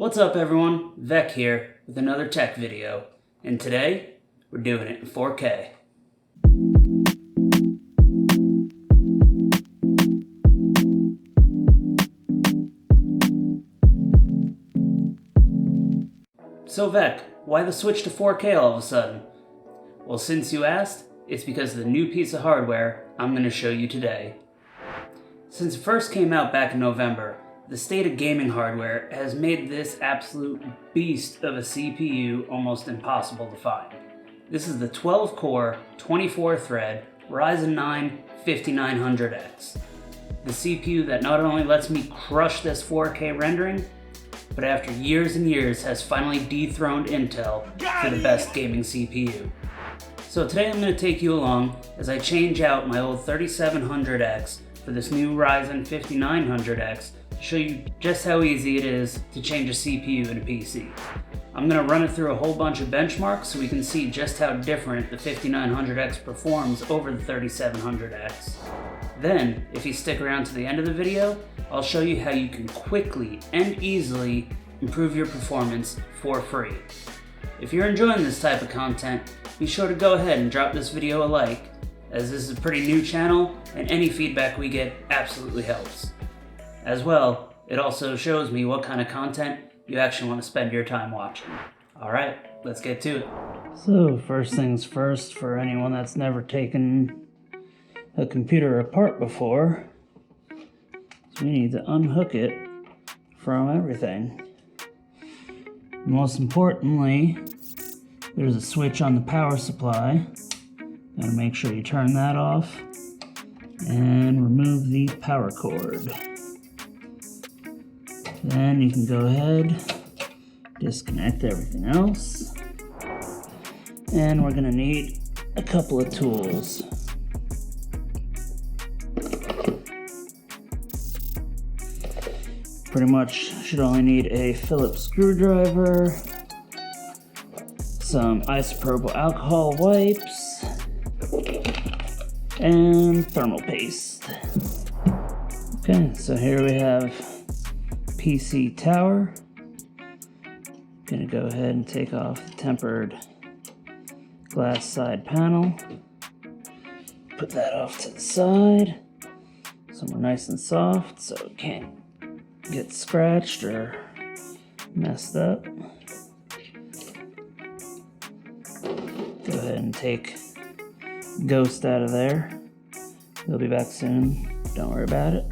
What's up everyone, Vec here with another tech video, and today we're doing it in 4K. So Vec, why the switch to 4K all of a sudden? Well, since you asked, it's because of the new piece of hardware I'm going to show you today. Since it first came out back in November, the state of gaming hardware has made this absolute beast of a CPU almost impossible to find. This is the 12-core, 24-thread Ryzen 9 5900X. The CPU that not only lets me crush this 4K rendering, but after years and years has finally dethroned Intel for the best gaming CPU. So today I'm going to take you along as I change out my old 3700X for this new Ryzen 5900X to show you just how easy it is to change a CPU in a PC. I'm going to run it through a whole bunch of benchmarks so we can see just how different the 5900X performs over the 3700X. Then, if you stick around to the end of the video, I'll show you how you can quickly and easily improve your performance for free. If you're enjoying this type of content, be sure to go ahead and drop this video a like, as this is a pretty new channel and any feedback we get absolutely helps. As well, it also shows me what kind of content you actually want to spend your time watching. Alright, let's get to it. So first things first, for anyone that's never taken a computer apart before, so we need to unhook it from everything. Most importantly, there's a switch on the power supply. Gotta make sure you turn that off and remove the power cord. Then you can go ahead, disconnect everything else, and we're gonna need a couple of tools. Pretty much should only need a Phillips screwdriver, some isopropyl alcohol wipes, and thermal paste. Okay, so here we have PC tower. Gonna go ahead and take off the tempered glass side panel. Put that off to the side, somewhere nice and soft so it can't get scratched or messed up. Go ahead and take Ghost out of there. He'll be back soon, don't worry about it.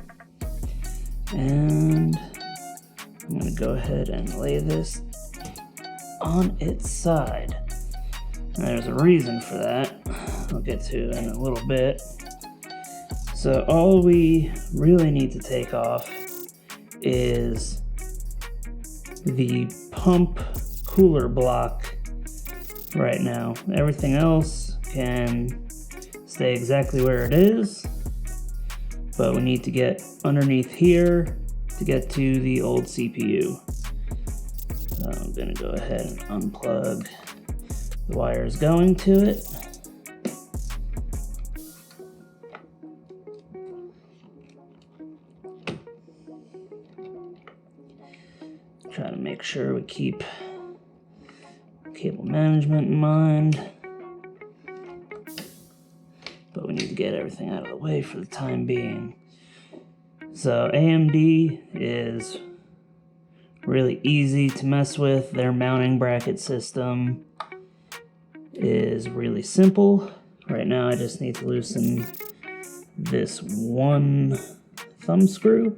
And I'm going to go ahead and lay this on its side. And there's a reason for that I'll get to in a little bit. So all we really need to take off is the pump cooler block right now. Everything else can stay exactly where it is, but we need to get underneath here to get to the old CPU. So I'm going to go ahead and unplug the wires going to it. Try to make sure we keep cable management in mind, but we need to get everything out of the way for the time being. So AMD is really easy to mess with. Their mounting bracket system is really simple. Right now I just need to loosen this one thumb screw.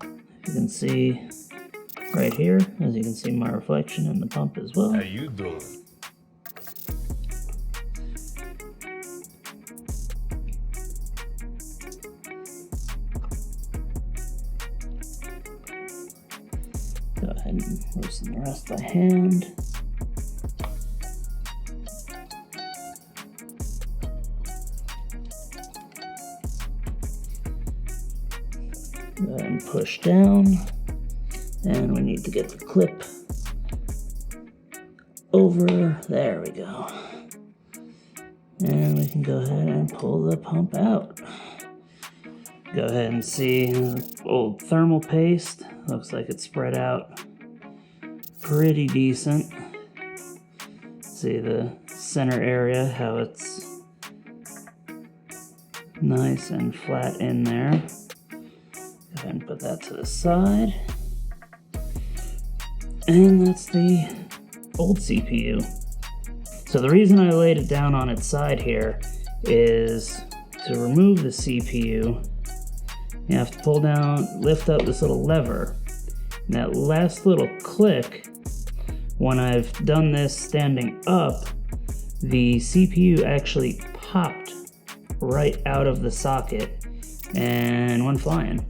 You can see right here, as you can see my reflection in the pump as well. How you doing? Go ahead and loosen the rest by hand. Go ahead and push down. And we need to get the clip over. There we go. And we can go ahead and pull the pump out. Go ahead and see old thermal paste. Looks like it's spread out pretty decent. See the center area, how it's nice and flat in there. Go ahead and put that to the side. And that's the old CPU. So the reason I laid it down on its side here is to remove the CPU, you have to pull down, lift up this little lever. And that last little click, when I've done this standing up, the CPU actually popped right out of the socket and went flying.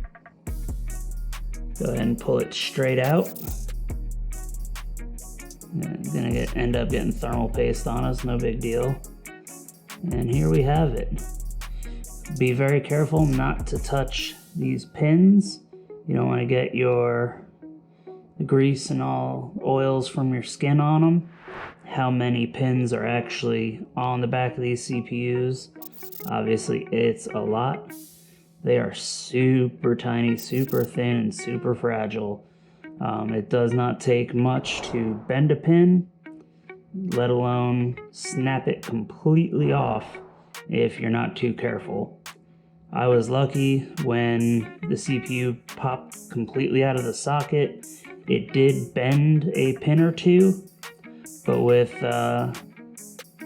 Go ahead and pull it straight out. I'm gonna end up getting thermal paste on us, no big deal. And here we have it. Be very careful not to touch these pins. You don't want to get the grease and all oils from your skin on them. How many pins are actually on the back of these CPUs? Obviously, it's a lot. They are super tiny, super thin, and super fragile. It does not take much to bend a pin, let alone snap it completely off if you're not too careful. I was lucky when the CPU popped completely out of the socket. It did bend a pin or two, but with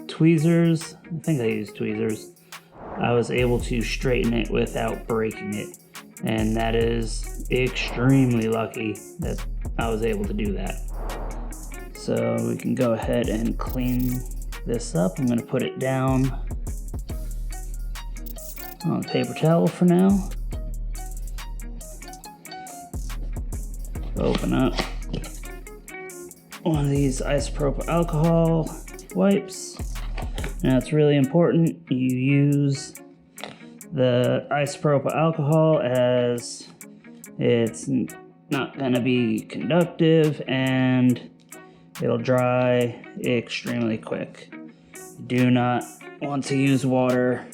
tweezers, I think I used tweezers, I was able to straighten it without breaking it. And that is extremely lucky that I was able to do that. So we can go ahead and clean this up. I'm gonna put it down on a paper towel for now. Open up one of these isopropyl alcohol wipes. Now it's really important you use the isopropyl alcohol, as it's not going to be conductive and it'll dry extremely quick. You do not want to use water,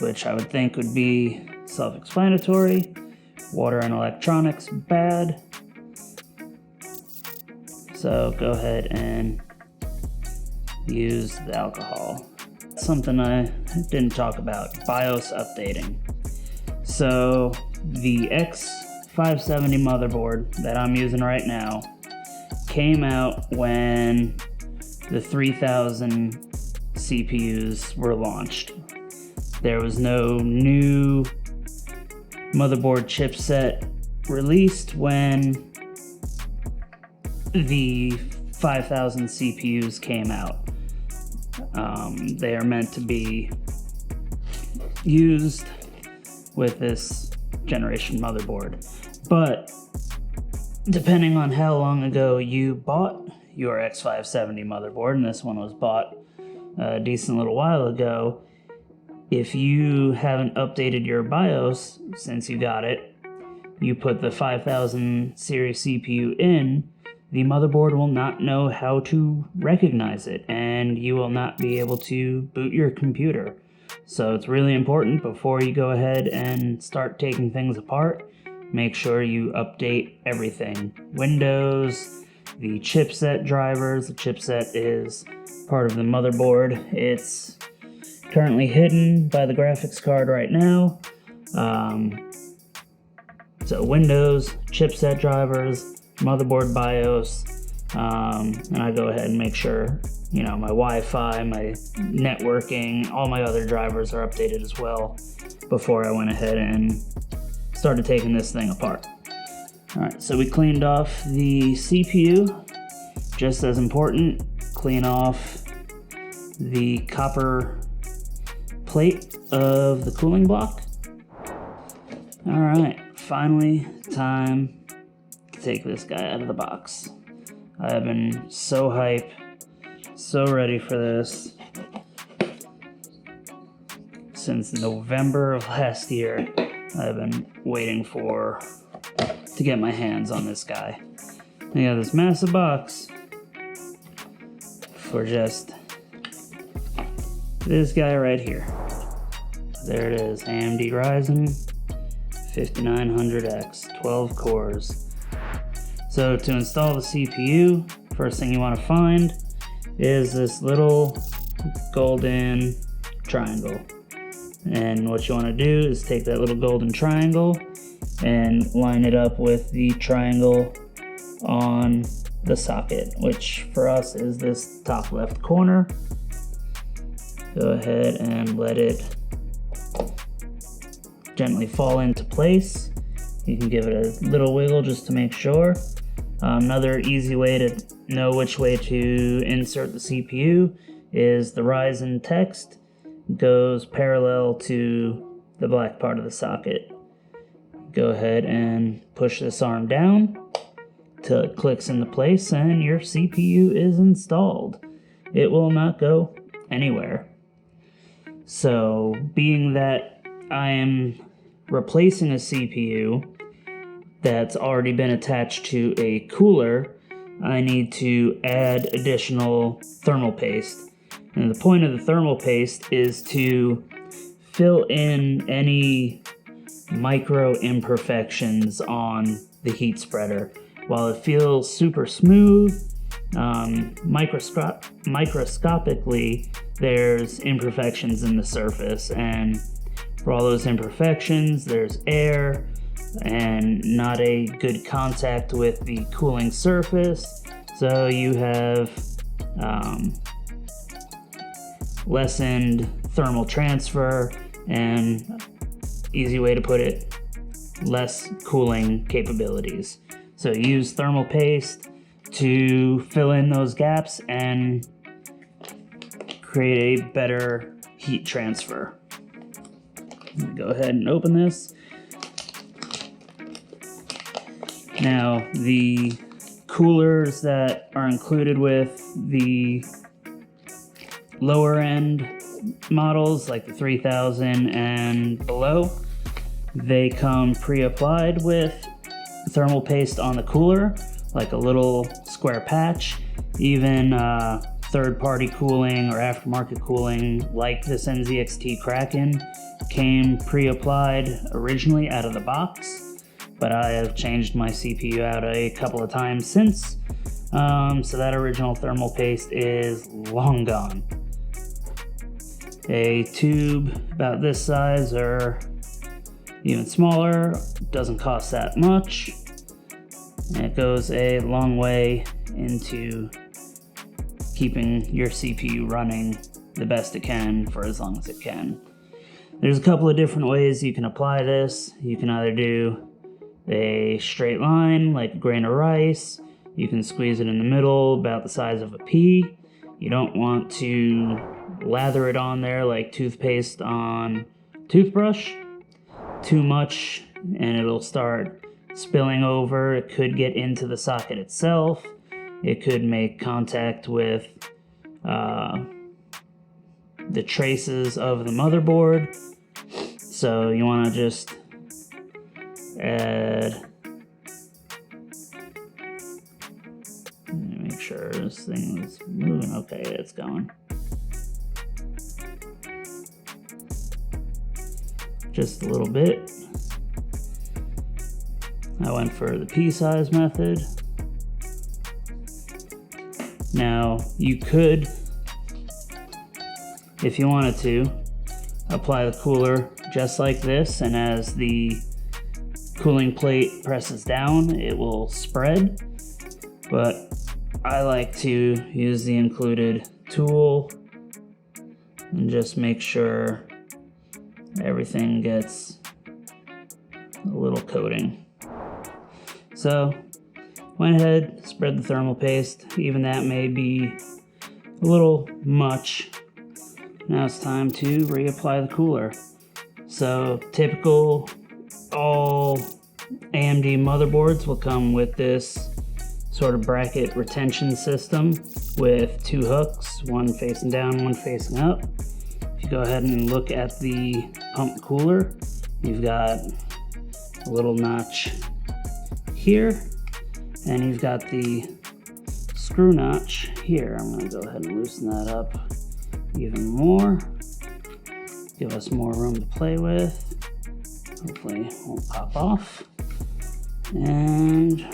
which I would think would be self-explanatory. Water and electronics, bad. So go ahead and use the alcohol. Something I didn't talk about, BIOS updating. So the X570 motherboard that I'm using right now came out when the 3000 CPUs were launched. There was no new motherboard chipset released when the 5000 CPUs came out. They are meant to be used with this generation motherboard. But depending on how long ago you bought your X570 motherboard, and this one was bought a decent little while ago, if you haven't updated your BIOS since you got it, you put the 5000 series CPU in, the motherboard will not know how to recognize it, and you will not be able to boot your computer. So it's really important before you go ahead and start taking things apart, make sure you update everything. Windows, the chipset drivers. The chipset is part of the motherboard. It's currently hidden by the graphics card right now. So Windows, chipset drivers, motherboard BIOS, and I go ahead and make sure, my Wi-Fi, my networking, all my other drivers are updated as well before I went ahead and started taking this thing apart. Alright, so we cleaned off the CPU. Just as important, clean off the copper plate of the cooling block. Alright, finally time to take this guy out of the box. I have been so hype, so ready for this since November of last year. I've been waiting to get my hands on this guy. I got this massive box for just this guy right here. There it is, AMD Ryzen 5900X, 12 cores. So to install the CPU, first thing you want to find is this little golden triangle. And what you want to do is take that little golden triangle and line it up with the triangle on the socket, which for us is this top left corner. Go ahead and let it gently fall into place. You can give it a little wiggle just to make sure. Another easy way to know which way to insert the CPU is the Ryzen text goes parallel to the black part of the socket. Go ahead and push this arm down till it clicks into place and your CPU is installed. It will not go anywhere. So, being that I am replacing a CPU that's already been attached to a cooler, I need to add additional thermal paste. And the point of the thermal paste is to fill in any micro imperfections on the heat spreader. While it feels super smooth, microscopically there's imperfections in the surface, and for all those imperfections there's air and not a good contact with the cooling surface, so you have lessened thermal transfer, and easy way to put it, less cooling capabilities. So use thermal paste to fill in those gaps and create a better heat transfer. Go ahead and open this. Now, the coolers that are included with the lower end models, like the 3000 and below, they come pre-applied with thermal paste on the cooler, like a little square patch. Even third-party cooling or aftermarket cooling, like this NZXT Kraken, came pre-applied originally out of the box, but I have changed my CPU out a couple of times since, so that original thermal paste is long gone. A tube about this size or even smaller doesn't cost that much, and it goes a long way into keeping your CPU running the best it can for as long as it can. There's a couple of different ways you can apply this. You can either do a straight line like a grain of rice. You can squeeze it in the middle about the size of a pea. You don't want to lather it on there like toothpaste on toothbrush too much, and it'll start spilling over. It could get into the socket itself. It could make contact with the traces of the motherboard. So you want to just add, make sure this thing is moving. Okay, it's going. Just a little bit. I went for the pea-size method. Now, you could, if you wanted to, apply the cooler just like this, and as the cooling plate presses down, it will spread. But I like to use the included tool and just make sure everything gets a little coating. So, went ahead, spread the thermal paste. Even that may be a little much. Now it's time to reapply the cooler. So, typical all AMD motherboards will come with this sort of bracket retention system with two hooks, one facing down, one facing up. If you go ahead and look at the pump cooler, you've got a little notch here, and you've got the screw notch here. I'm going to go ahead and loosen that up even more, give us more room to play with. Hopefully it won't pop off. And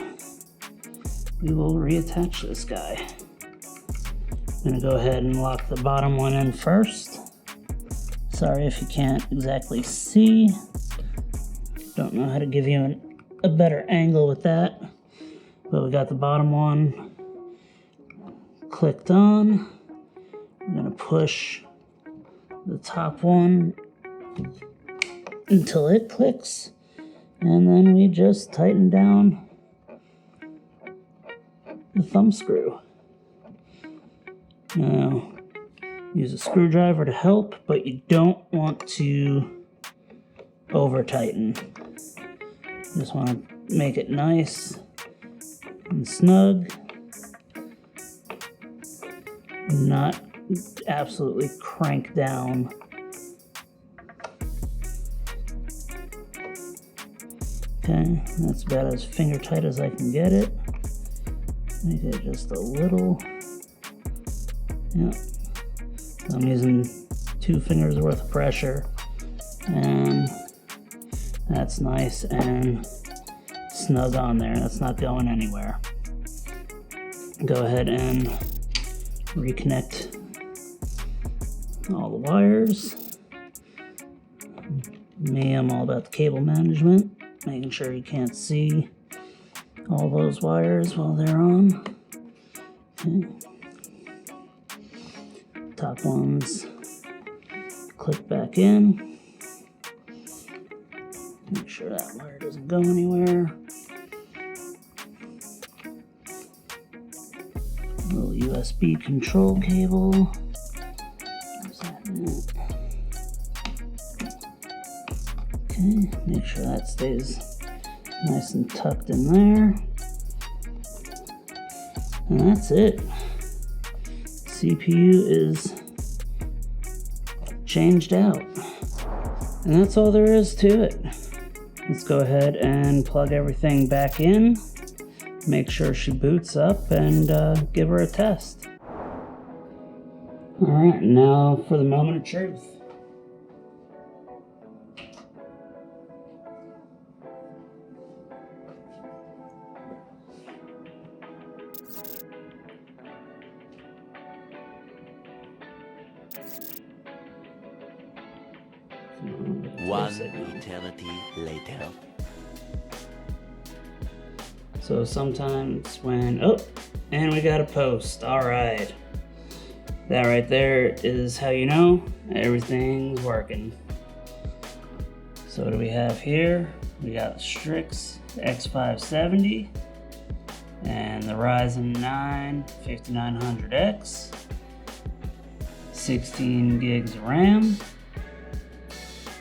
we will reattach this guy. I'm gonna go ahead and lock the bottom one in first. Sorry if you can't exactly see. Don't know how to give you a better angle with that. But we got the bottom one clicked on. I'm gonna push the top one until it clicks. And then we just tighten down the thumb screw. Now, use a screwdriver to help, but you don't want to over tighten. You just want to make it nice and snug, not absolutely crank down. Okay, that's about as finger tight as I can get it. Make it just a little. Yeah. So I'm using 2 fingers worth of pressure, and that's nice and snug on there. That's not going anywhere. Go ahead and reconnect all the wires. Me, I'm all about the cable management, making sure you can't see all those wires while they're on. Okay. Top ones click back in. Make sure that wire doesn't go anywhere. Little USB control cable. Okay, make sure that stays nice and tucked in there. And that's it. CPU is changed out. And that's all there is to it. Let's go ahead and plug everything back in. Make sure she boots up and give her a test. Alright, now for the moment of truth. One eternity later. So sometimes when, oh, and we got a post, all right. That right there is how you know everything's working. So what do we have here? We got Strix X570 and the Ryzen 9 5900X, 16 gigs of RAM,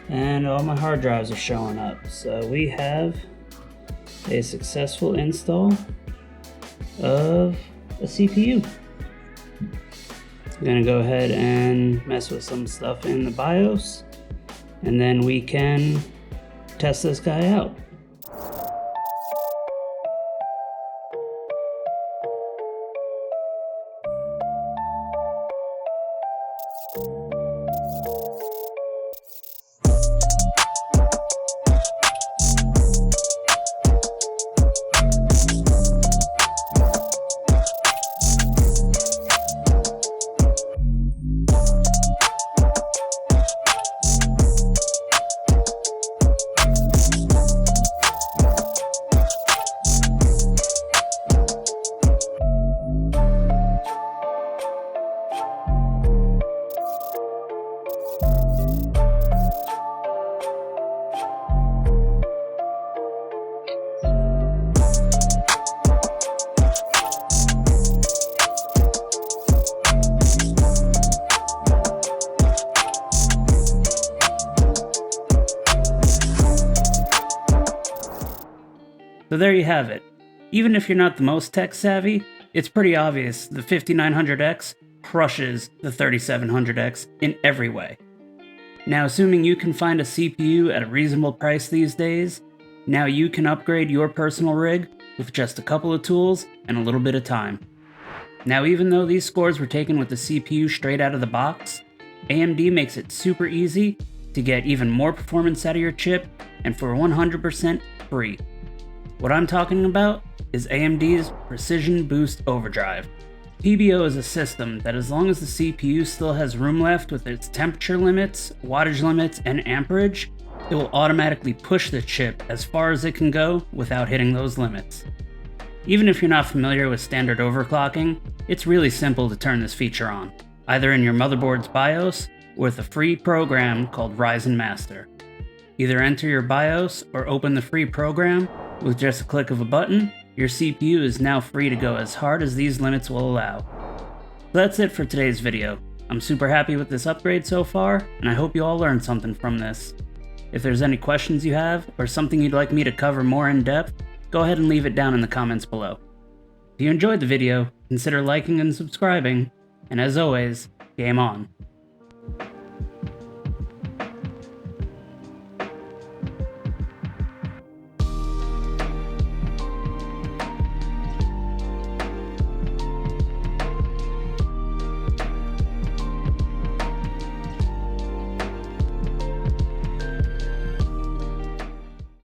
and all my hard drives are showing up. So we have a successful install of a CPU. I'm gonna go ahead and mess with some stuff in the BIOS, and then we can test this guy out. So there you have it. Even if you're not the most tech savvy, it's pretty obvious the 5900X crushes the 3700X in every way. Now, assuming you can find a CPU at a reasonable price these days, now you can upgrade your personal rig with just a couple of tools and a little bit of time. Now, even though these scores were taken with the CPU straight out of the box, AMD makes it super easy to get even more performance out of your chip and for 100% free. What I'm talking about is AMD's Precision Boost Overdrive. PBO is a system that, as long as the CPU still has room left with its temperature limits, wattage limits, and amperage, it will automatically push the chip as far as it can go without hitting those limits. Even if you're not familiar with standard overclocking, it's really simple to turn this feature on, either in your motherboard's BIOS or with a free program called Ryzen Master. Either enter your BIOS or open the free program. With just a click of a button, your CPU is now free to go as hard as these limits will allow. So that's it for today's video. I'm super happy with this upgrade so far, and I hope you all learned something from this. If there's any questions you have, or something you'd like me to cover more in depth, go ahead and leave it down in the comments below. If you enjoyed the video, consider liking and subscribing, and as always, game on.